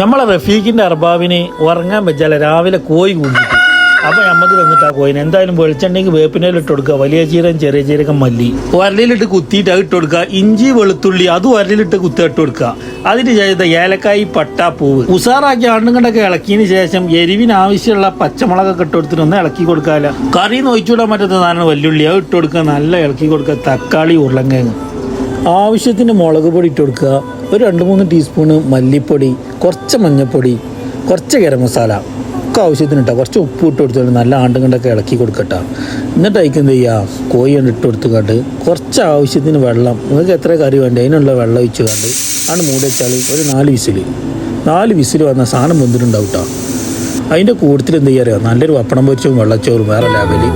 നമ്മളെ റഫീഖിന്റെ അർബാബിന് ഉറങ്ങാൻ പറ്റില്ല. രാവിലെ കോഴി കൂടിയിട്ട് അപ്പൊ നമുക്ക് തന്നിട്ട് ആ കോയിന് എന്തായാലും വെളിച്ചെണ്ണയ്ക്ക് വേപ്പിനയിൽ ഇട്ട് കൊടുക്കുക, വലിയ ജീരകം ചെറിയ ജീരകം മല്ലി ഉരലിലിട്ട് കുത്തിയിട്ട് അത് ഇട്ട് കൊടുക്കുക, ഇഞ്ചി വെളുത്തുള്ളി അത് ഉരലിലിട്ട് കുത്തി ഇട്ട് കൊടുക്കുക. അതിന് ശേഷം ഏലക്കായി പട്ട പൂവ് ഉസാറാക്കി ആണ്ടുകൊണ്ടൊക്കെ ഇളക്കിയതിന് ശേഷം എരിവിന് ആവശ്യമുള്ള പച്ചമുളകൊക്കെ ഇട്ട് കൊടുത്തിട്ട് ഒന്ന് ഇളക്കി കൊടുക്കാല്ല. കറി ഒഴിച്ചുവിടാൻ പറ്റുന്ന സാധനം വല്ലുള്ളി അത് ഇട്ട് കൊടുക്കുക, നല്ല ഇളക്കി കൊടുക്കുക. തക്കാളി ഉരുളങ്കിഴങ്ങ് ആവശ്യത്തിന് മുളക് പൊടി ഇട്ട് കൊടുക്കുക, ഒരു 2-3 ടീസ്പൂണ് മല്ലിപ്പൊടി, കുറച്ച് മഞ്ഞൾപ്പൊടി, കുറച്ച് ഗരം മസാല ഒക്കെ ആവശ്യത്തിന് ഇട്ടാൽ കുറച്ച് ഉപ്പ് ഇട്ട് കൊടുത്തിട്ട് നല്ല ആണ്ടുകൊണ്ടൊക്കെ ഇളക്കി കൊടുക്കട്ടെ. എന്നിട്ട് അതിക്ക് എന്ത് ചെയ്യുക, കോഴി കൊണ്ട് ഇട്ട് കൊടുത്തുകൊണ്ട് കുറച്ച് ആവശ്യത്തിന് വെള്ളം, നിങ്ങൾക്ക് എത്ര കറി വേണ്ടേ അതിനുള്ള വെള്ളം ഒഴിച്ച് കണ്ട് ആണ് മൂടി വെച്ചാൽ ഒരു 4 വിസിൽ വന്നാൽ സാധനം വെന്തിട്ടുണ്ടാവും കേട്ടോ. അതിൻ്റെ കൂട്ടത്തിൽ എന്ത് ചെയ്യുക, നല്ലൊരു പപ്പടം പൊരിച്ചും വെള്ളച്ചോറും വേറെ ലെവല്.